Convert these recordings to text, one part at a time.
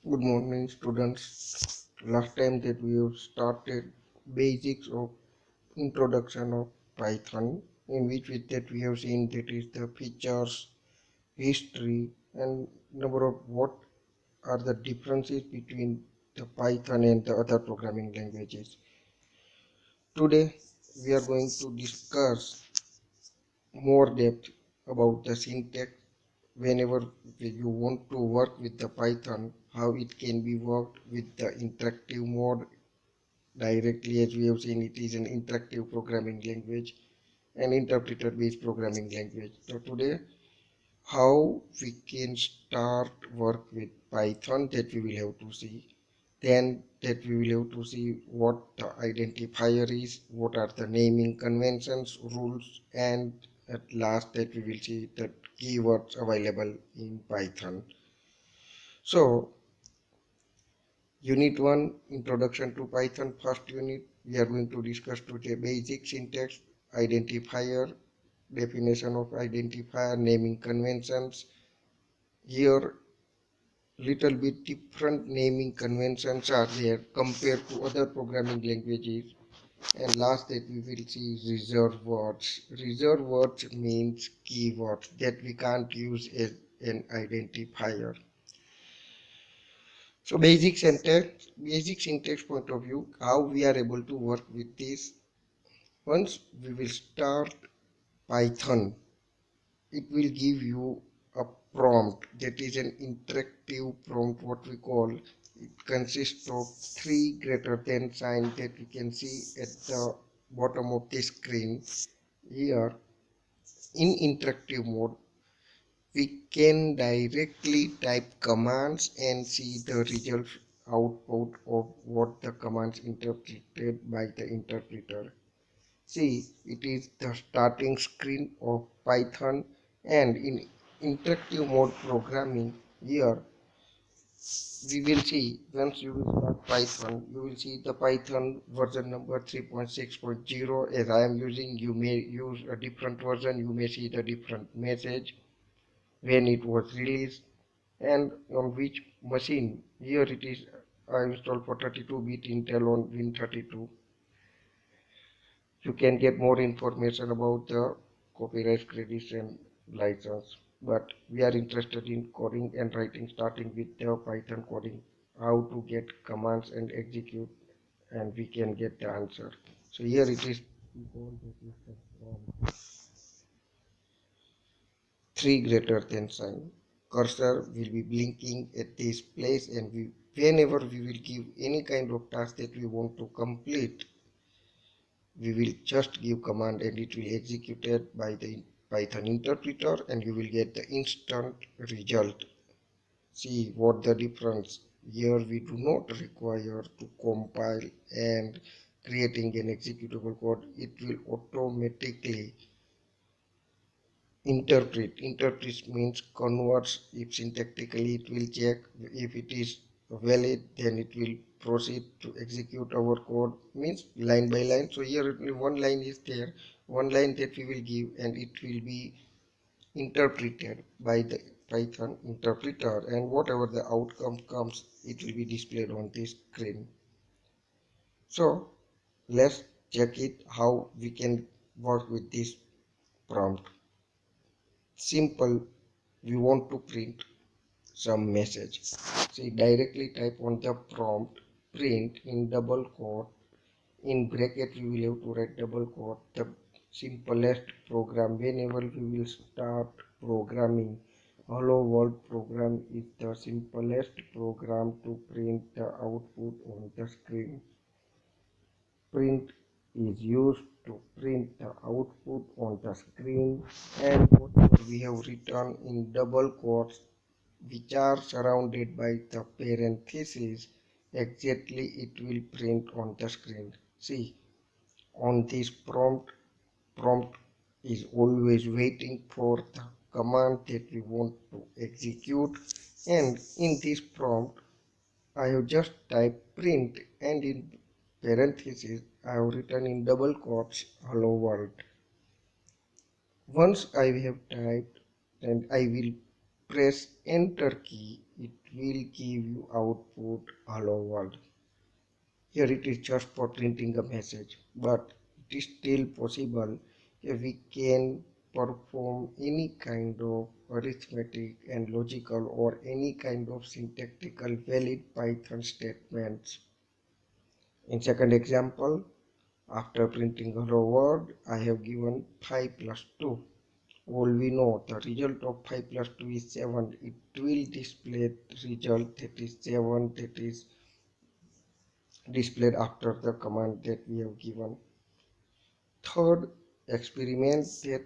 Good morning, students. Last time that we have started basics of introduction of Python, in which with that we have seen that is the features, history, and number of what are the differences between the Python and the other programming languages. Today we are going to discuss more depth about the syntax whenever you want to work with the Python, how it can be worked with the interactive mode directly. As we have seen, it is an interactive programming language, an interpreter based programming language. So today, how we can start work with Python, that we will have to see. Then that we will have to see what the identifier is, what are the naming conventions, rules, and at last that we will see the keywords available in Python. So Unit 1, Introduction to Python. First unit, we are going to discuss today basic syntax, identifier, definition of identifier, naming conventions. Here, little bit different naming conventions are there compared to other programming languages. And last that we will see reserved words. Reserved words means keywords that we can't use as an identifier. So basic syntax point of view, how we are able to work with this. Once we will start Python, it will give you a prompt that is an interactive prompt, what we call. It consists of three greater than sign that we can see at the bottom of the screen. Here in interactive mode, we can directly type commands and see the result output of what the commands interpreted by the interpreter. See, it is the starting screen of Python, and in interactive mode programming, here we will see, once you will start Python, you will see the Python version number 3.6.0. As I am using, you may use a different version, you may see the different message when it was released and on which machine. Here it is, I installed for 32-bit Intel on Win32. You can get more information about the copyright credits and license, but we are interested in coding and writing, starting with the Python coding, how to get commands and execute, and we can get the answer. So here it is, three greater than sign. Cursor will be blinking at this place, and whenever we will give any kind of task that we want to complete, we will just give command and it will execute it by the Python interpreter, and you will get the instant result. See what the difference. Here we do not require to compile and creating an executable code. It will automatically interpret means converts. If syntactically it will check, if it is valid, then it will proceed to execute our code, means line by line. So here one line is there, one line that we will give, and it will be interpreted by the Python interpreter, and whatever the outcome comes, it will be displayed on this screen. So let's check it how we can work with this prompt. Simple, we want to print some message. See, directly type on the prompt print in double quote, in bracket we will have to write double quote, the simplest program. Whenever we will start programming, hello world program is the simplest program to print the output on the screen. Print is used to print the output on the screen, and whatever we have written in double quotes, which are surrounded by the parentheses, exactly it will print on the screen. See, on this prompt is always waiting for the command that we want to execute, and in this prompt I have just typed print, and in parentheses I have written in double quotes hello world. Once I have typed and I will press enter key, it will give you output hello world. Here it is just for printing a message, but it is still possible if we can perform any kind of arithmetic and logical or any kind of syntactical valid Python statements. In second example, after printing hello world, I have given 5 plus 2. All we know the result of 5 plus 2 is 7. It will display the result that is 7, that is displayed after the command that we have given. Third experiment that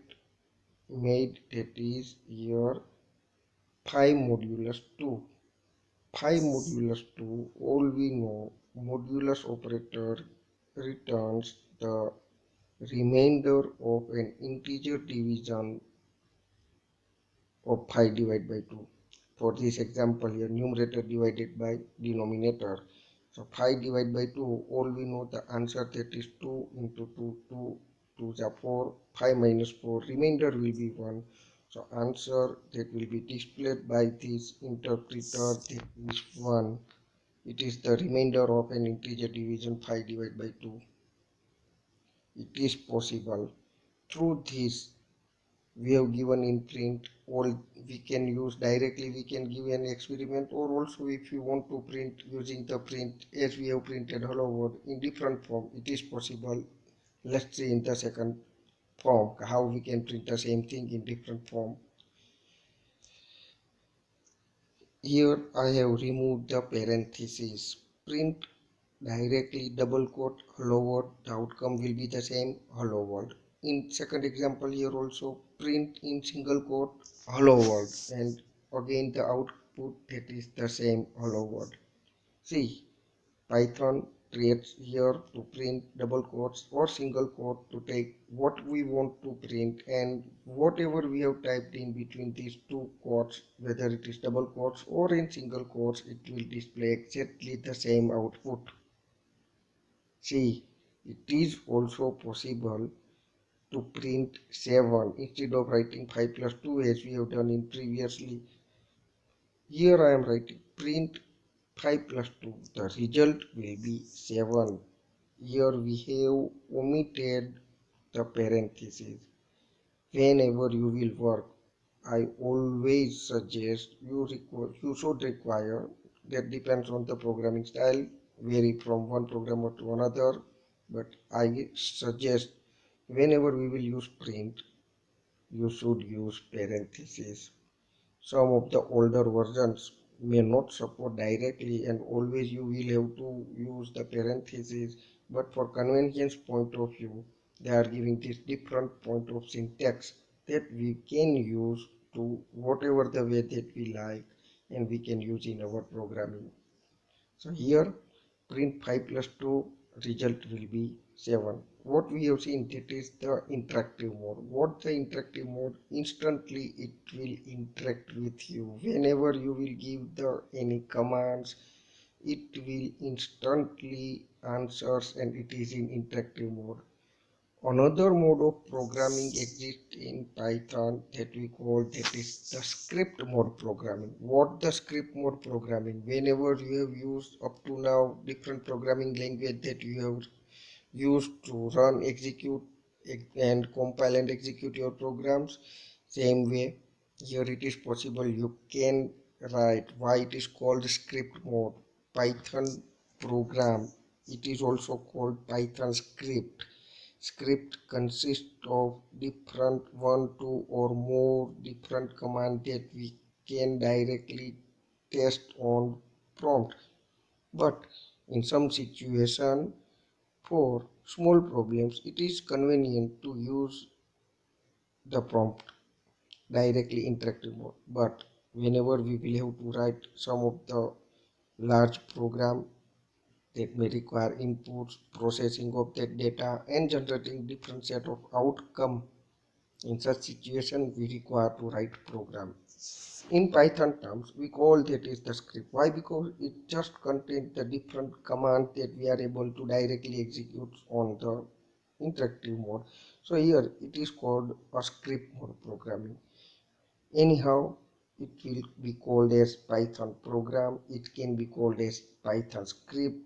made, that is here 5 modulus 2. 5 modulus 2, all we know, modulus operator returns the remainder of an integer division of 5 divided by 2. For this example here, numerator divided by denominator. So 5 divided by 2, all we know the answer, that is 2 into 2, 2, 2 is 4, 5 minus 4, remainder will be 1. So answer that will be displayed by this interpreter, that is 1. It is the remainder of an integer division 5 divided by 2. It is possible. Through this we have given in print, all we can use directly, we can give an experiment, or also if you want to print using the print as we have printed hello world in different form, it is possible. Let's see in the second form how we can print the same thing in different form. Here I have removed the parenthesis. Print directly double quote hello world, the outcome will be the same hello world. In second example here also print in single quote hello world, and again the output that is the same hello world. See, Python creates here to print double quotes or single quote to take what we want to print, and whatever we have typed in between these two quotes, whether it is double quotes or in single quotes, it will display exactly the same output. See, it is also possible to print 7 instead of writing 5 plus 2 as we have done in previously. Here I am writing print 5 plus 2. The result will be 7. Here we have omitted the parenthesis. Whenever you will work, I always suggest you should require, that depends on the programming style, vary from one programmer to another, but I suggest whenever we will use print, you should use parentheses. Some of the older versions may not support directly, and always you will have to use the parentheses, but for convenience point of view, they are giving this different point of syntax that we can use to whatever the way that we like, and we can use in our programming. So here print 5 plus 2, result will be 7. What we have seen, that is the interactive mode. What the interactive mode, instantly it will interact with you. Whenever you will give the any commands, it will instantly answers, and it is in interactive mode. Another mode of programming exists in Python that we call, that is the script mode programming. What the script mode programming? Whenever you have used up to now different programming language that you have used to run, execute and compile and execute your programs, same way here it is possible you can write. Why it is called script mode? Python program, it is also called Python script. Script consists of different one, two or more different commands that we can directly test on prompt. But in some situation, for small problems, it is convenient to use the prompt directly interactive mode. But whenever we will have to write some of the large program that may require inputs, processing of that data, and generating different set of outcome, in such situation we require to write program. In Python terms, we call that is the script. Why? Because it just contains the different commands that we are able to directly execute on the interactive mode. So here it is called a script mode programming. Anyhow, it will be called as Python program. It can be called as Python script,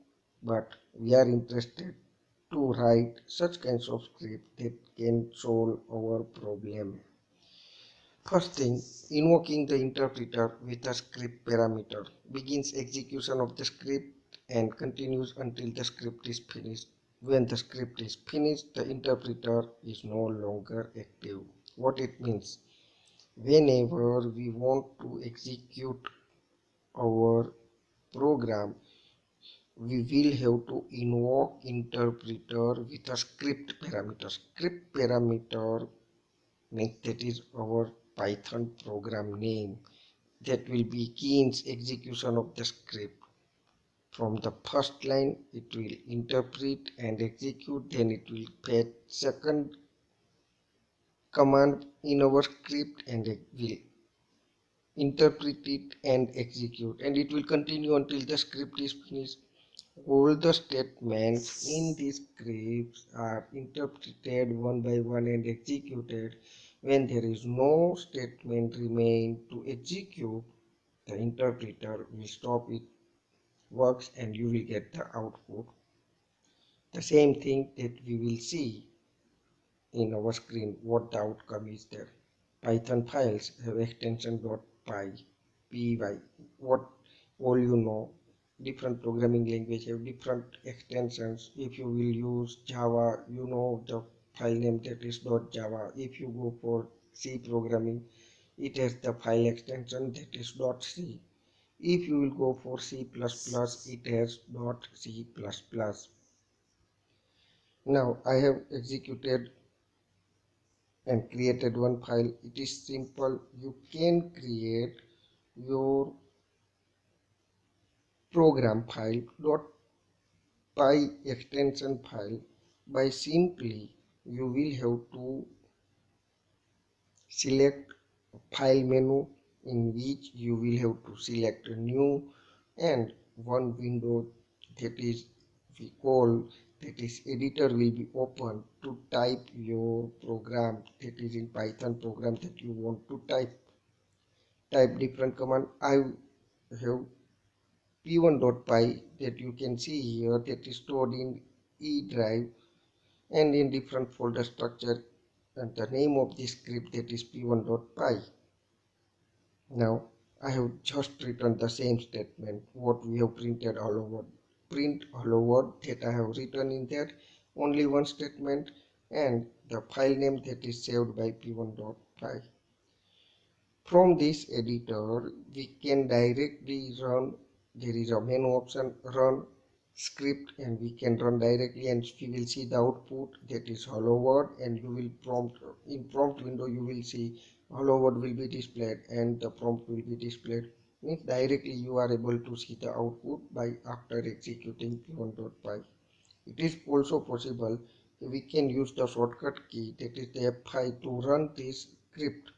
but we are interested to write such kinds of script that can solve our problem. First thing, invoking the interpreter with a script parameter begins execution of the script and continues until the script is finished. When the script is finished, the interpreter is no longer active. What it means? Whenever we want to execute our program, we will have to invoke interpreter with a script parameter. Script parameter means that is our Python program name that will begins execution of the script. From the first line, it will interpret and execute, then it will fetch second command in our script and it will interpret it and execute, and it will continue until the script is finished. All the statements in these scripts are interpreted one by one and executed. When there is no statement remain to execute, the interpreter will stop its works and you will get the output. The same thing that we will see in our screen what the outcome is there. Python files have extension .py. What all you know, different programming language have different extensions. If you will use Java, you know the file name that is .java. If you go for C programming, it has the file extension that is .c. If you will go for C++, it has .c++. Now I have executed and created one file. It is simple. You can create your program file .py extension file by simply you will have to select file menu, in which you will have to select a new and one window that is we call that is editor will be open to type your program that is in Python program that you want to type different command. I have p1.py that you can see here that is stored in E drive and in different folder structure, and the name of this script that is p1.py. Now I have just written the same statement what we have printed all over. Print hello world that I have written in there, only one statement, and the file name that is saved by p1.py. From this editor we can directly run, there is a menu option run script, and we can run directly and we will see the output that is hello world, and you will prompt in prompt window you will see hello world will be displayed and the prompt will be displayed. Means directly you are able to see the output by after executing p1.py. It is also possible we can use the shortcut key that is the F5 to run this script,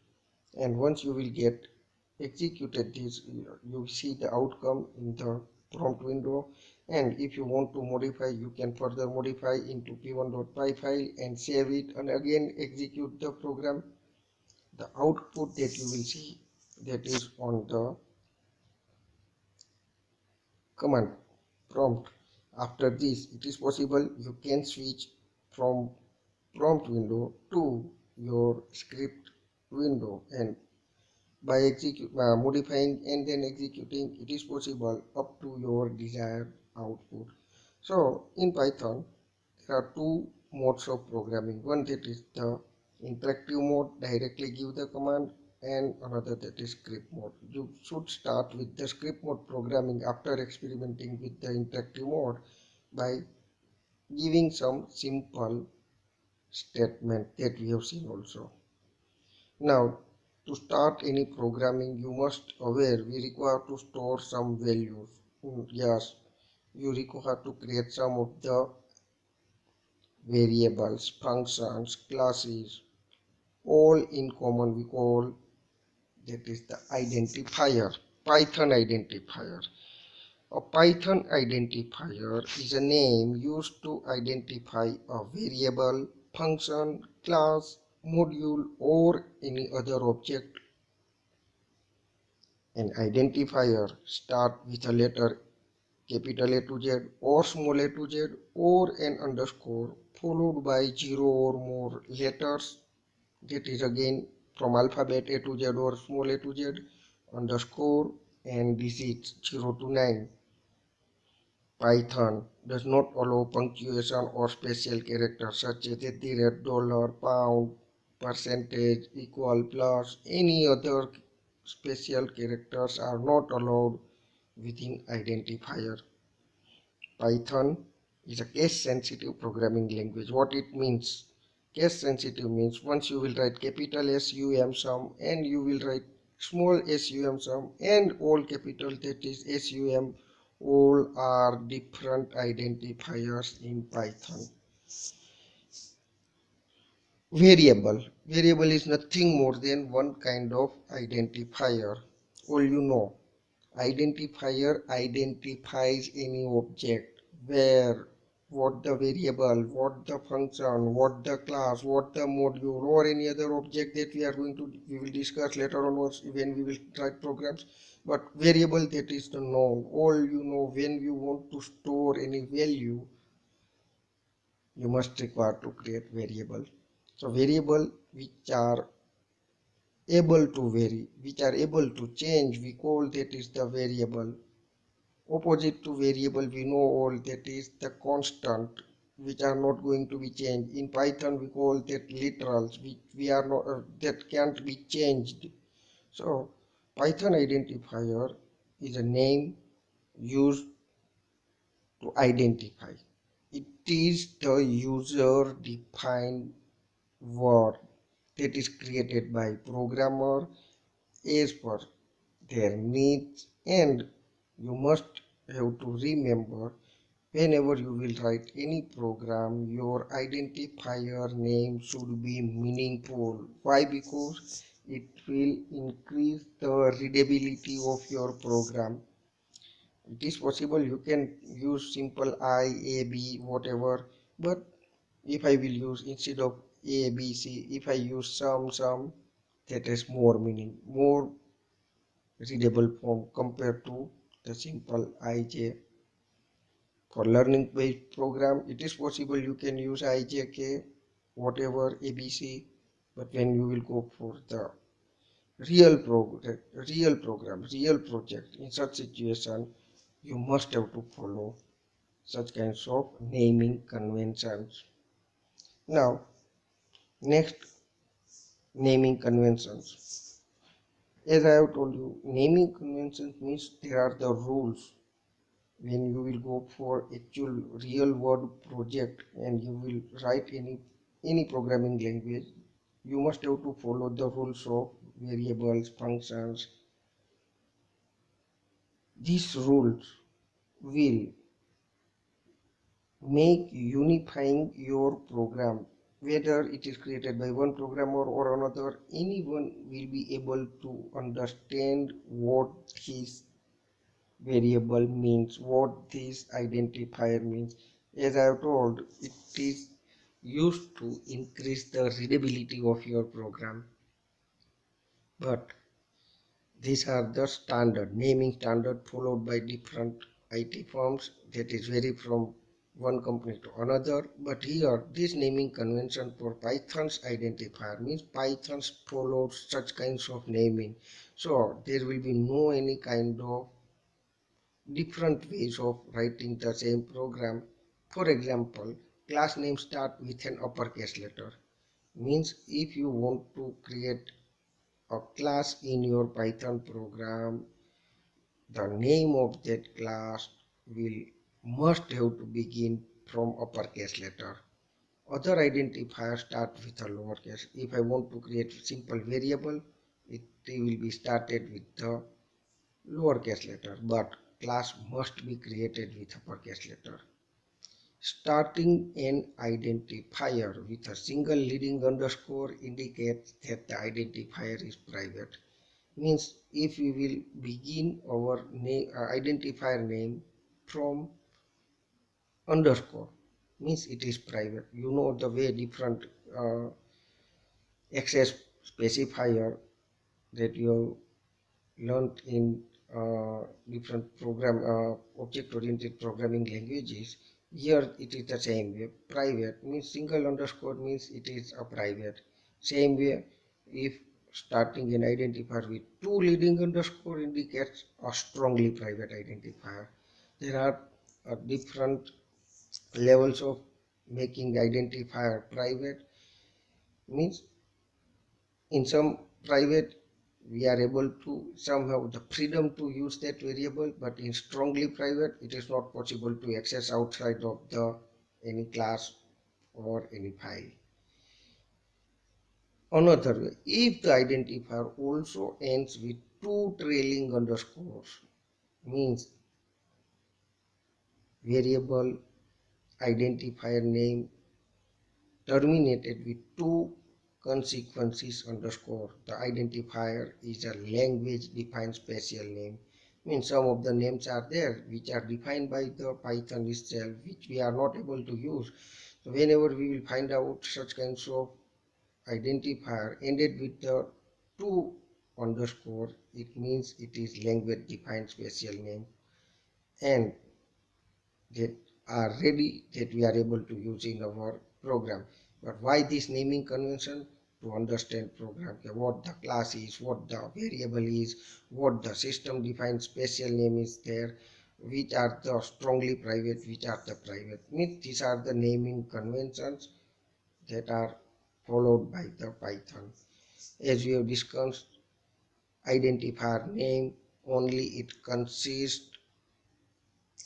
and once you will get executed this, you see the outcome in the prompt window, and if you want to modify you can further modify into p1.py file and save it and again execute the program. The output that you will see that is on the command prompt. After this it is possible you can switch from prompt window to your script window, and by modifying and then executing it is possible up to your desired output. So in Python there are two modes of programming, one that is the interactive mode, directly give the command, and another that is script mode. You should start with the script mode programming after experimenting with the interactive mode by giving some simple statement that we have seen also. Now, to start any programming, you must aware we require to store some values. Yes, you require to create some of the variables, functions, classes, all in common we call that is the identifier, Python identifier. A Python identifier is a name used to identify a variable, function, class, module, or any other object An identifier start with a letter capital A to Z or small a to Z or an underscore followed by 0 or more letters, that is again from alphabet A to Z or small a to Z, underscore and digits 0 to 9. Python does not allow punctuation or special characters such as at the rate, dollar, pound, percentage, equal, plus. Any other special characters are not allowed within identifier. Python is a case-sensitive programming language. What it means? Case-sensitive means once you will write capital SUM sum and you will write small SUM sum and all capital, that is SUM, all are different identifiers in Python. Variable. Variable is nothing more than one kind of identifier. All you know. Identifier identifies any object where, what the variable, what the function, what the class, what the module or any other object that we will discuss later onwards when we will write programs. But variable, that is the known. All you know, when you want to store any value, you must require to create variable. So variable which are able to vary, which are able to change, we call that is the variable. Opposite to variable, we know all, that is the constant, which are not going to be changed. In Python we call that literals, which we are not that can't be changed. So Python identifier is a name used to identify. It is the user defined word that is created by programmer as per their needs, and you must have to remember, whenever you will write any program, your identifier name should be meaningful. Why? Because it will increase the readability of your program. It is possible you can use simple I, A, B, whatever, but if I will use instead of A, B, C, if I use some, that is more meaning, more readable form compared to the simple IJ. For learning based program, it is possible you can use IJK, whatever ABC, but when you will go for the real project, in such situation, you must have to follow such kinds of naming conventions. Now, next, naming conventions. As I have told you, naming conventions means there are the rules when you will go for actual real world project and you will write any programming language. You must have to follow the rules of variables, functions. These rules will make unifying your program, whether it is created by one programmer or another. Anyone will be able to understand what his variable means, what this identifier means. As I have told, it is used to increase the readability of your program. But these are the standard, naming standard followed by different IT firms, that is vary from one company to another. But here, this naming convention for Python's identifier means Python's followed such kinds of naming. So there will be no any kind of different ways of writing the same program. For example, class name start with an uppercase letter. Means if you want to create a class in your Python program, the name of that class will must have to begin from uppercase letter. Other identifiers start with a lowercase. If I want to create simple variable, it will be started with the lowercase letter, but class must be created with uppercase letter. Starting an identifier with a single leading underscore indicates that the identifier is private. Means if we will begin our identifier name from underscore, means it is private. You know the way different access specifier that you learned in different object-oriented programming languages. Here it is the same way. Private means single underscore means it is a private. Same way, if starting an identifier with two leading underscore indicates a strongly private identifier. There are different levels of making identifier private. Means in some private we are able to somehow the freedom to use that variable, but in strongly private it is not possible to access outside of the any class or any file. Another way, if the identifier also ends with two trailing underscores, means variable identifier name terminated with two consequences underscore. The identifier is a language defined special name. Means some of the names are there which are defined by the Python itself, which we are not able to use. So whenever we will find out such kinds of identifier ended with the two underscore, it means it is language defined special name, and that are ready that we are able to use in our program. But why this naming convention? To understand program, what the class is, what the variable is, what the system defined special name is there, which are the strongly private, which are the private. Means these are the naming conventions that are followed by the Python. As we have discussed, identifier name only it consists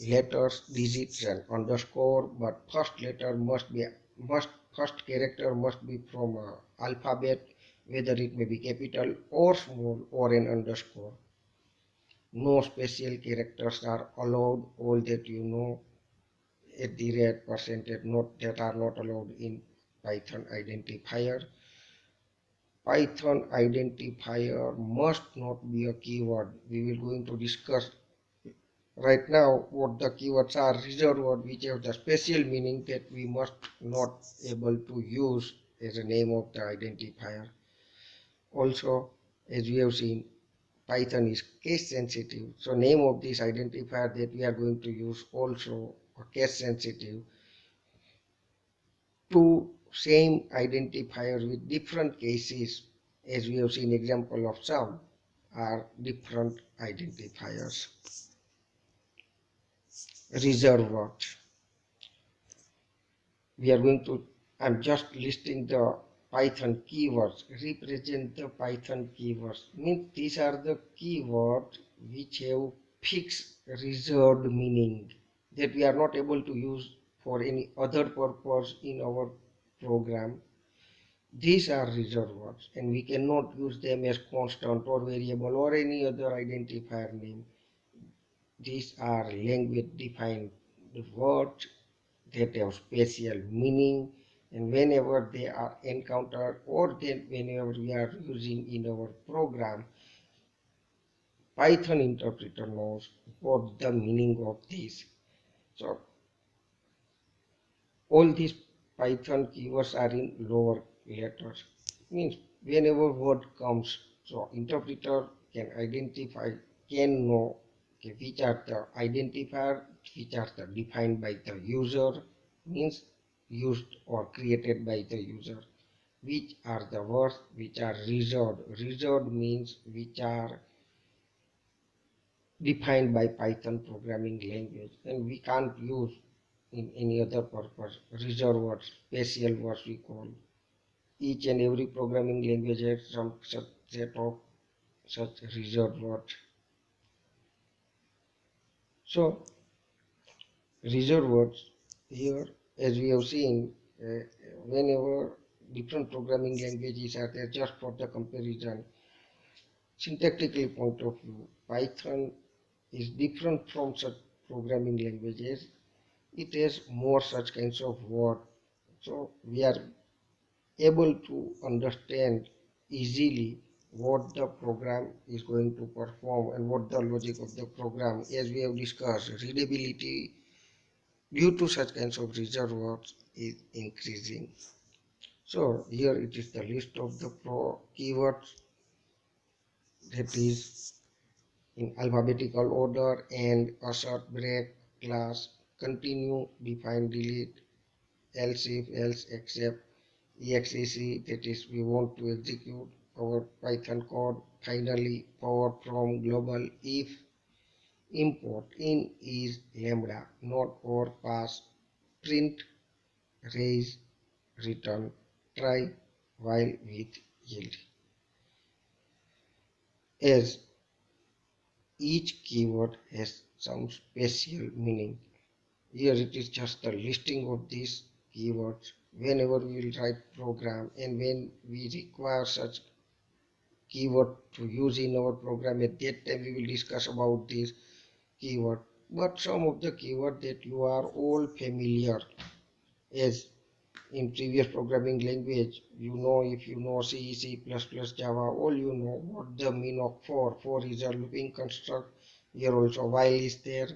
letters, digits and underscore, but first character must be from alphabet, whether it may be capital or small or an underscore. No special characters are allowed. All that you know at the rate percentage not that are not allowed in Python identifier. Python identifier must not be a keyword. We will going to discuss right now what the keywords are. Reserved word which have the special meaning that we must not able to use as a name of the identifier. Also, as we have seen, Python is case sensitive, so name of this identifier that we are going to use also a case sensitive. Two same identifiers with different cases, as we have seen example of some, are different identifiers. Reserved words. We are going to, I'm just listing the Python keywords, represent the Python keywords. Means these are the keywords which have fixed reserved meaning that we are not able to use for any other purpose in our program. These are reserved words and we cannot use them as constant or variable or any other identifier name. These are language defined words that have special meaning, and whenever they are encountered or then whenever we are using in our program, Python interpreter knows what the meaning of this. So all these Python keywords are in lower letters. Means whenever word comes, so interpreter can identify, can know which are the identifier, which are the defined by the user, means used or created by the user, which are the words which are reserved. Reserved means which are defined by Python programming language and we can't use in any other purpose. Reserved words, special words we call. Each and every programming language has some set of such reserved words. So reserved words here, as we have seen, whenever different programming languages are there, just for the comparison, syntactically point of view, Python is different from such programming languages. It has more such kinds of words. So we are able to understand easily what the program is going to perform and what the logic of the program, as we have discussed. Readability due to such kinds of reserved words is increasing. So here it is the list of the keywords, that is in alphabetical order, and assert, break, class, continue, define, delete, else if, else, except, exec, that is we want to execute our Python code. Finally, power from global. If import in is lambda, not or pass, print, raise, return, try, while with yield. As each keyword has some special meaning. Here it is just a listing of these keywords. Whenever we will write program and when we require such keyword to use in our program, at that time we will discuss about this keyword. But some of the keyword that you are all familiar, as in previous programming language, you know, if you know C, C++, Java, all you know what the mean of for. For is a looping construct. Here also while is there,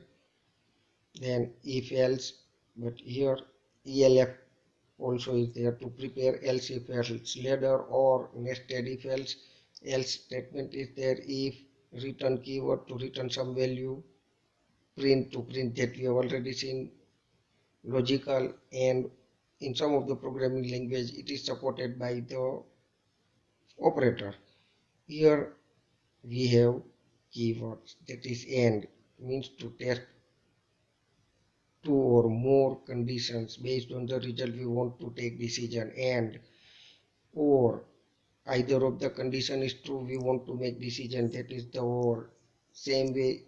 then if else, but here ELF also is there to prepare else if else ladder or nested if else. Else statement is there. If return keyword to return some value, print to print, that we have already seen. Logical, and in some of the programming language it is supported by the operator. Here we have keywords, that is and, means to test two or more conditions. Based on the result we want to take decision, and or either of the condition is true we want to make decision, that is the or. Same way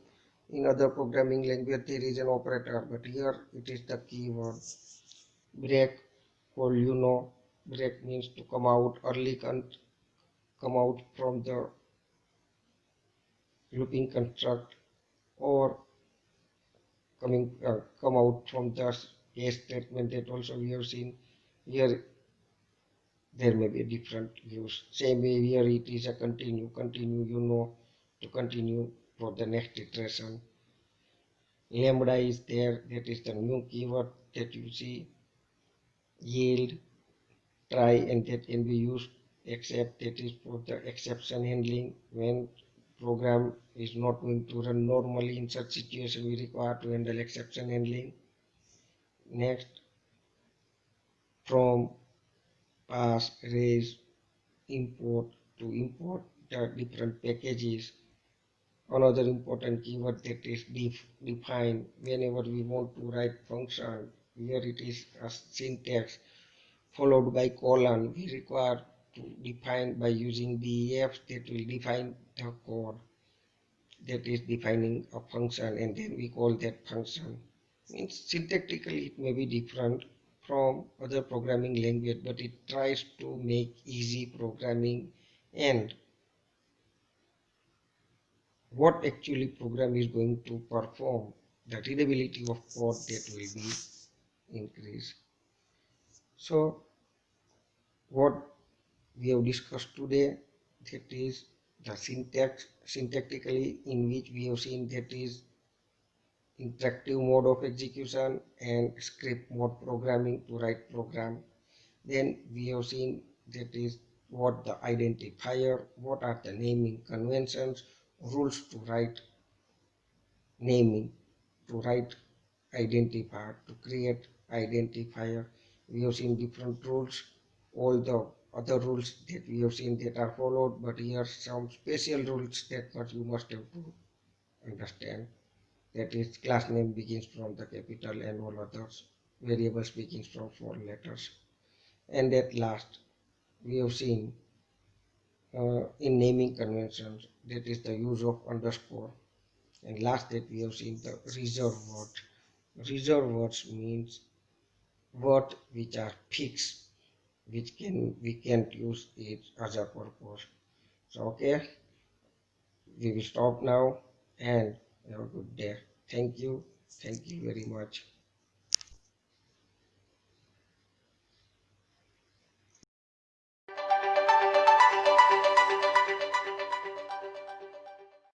in other programming language there is an operator, but here it is the keyword. Break, all you know, break means to come out early, come out from the looping construct, or come out from the case statement, that also we have seen. Here there may be different views. Same way here it is a continue, continue, you know, to continue for the next iteration. Lambda is there, that is the new keyword that you see. Yield, try, and that can be used. Except, that is for the exception handling. When program is not going to run normally, in such situation we require to handle exception handling. Next, from, pass, raise, import, to import the different packages. Another important keyword, that is define. Whenever we want to write function, here it is a syntax followed by colon, we require to define by using def, that will define the code, that is defining a function, and then we call that function. Means syntactically it may be different from other programming language, but it tries to make easy programming, and what actually program is going to perform, the readability of code, that will be increased. So what we have discussed today, that is the syntax, syntactically, in which we have seen that is interactive mode of execution and script mode programming to write program. Then we have seen that is what the identifier, what are the naming conventions, rules to write naming, to write identifier, to create identifier. We have seen different rules, all the other rules that we have seen that are followed, but here some special rules that much you must have to understand. That is, class name begins from the capital and all others. Variables begins from 4 letters. And at last, we have seen in naming conventions, that is the use of underscore. And last, that we have seen the reserved word. Reserved words means words which are fixed, which we can't use it as a purpose. So okay, we will stop now, and have a good day. Thank you very much.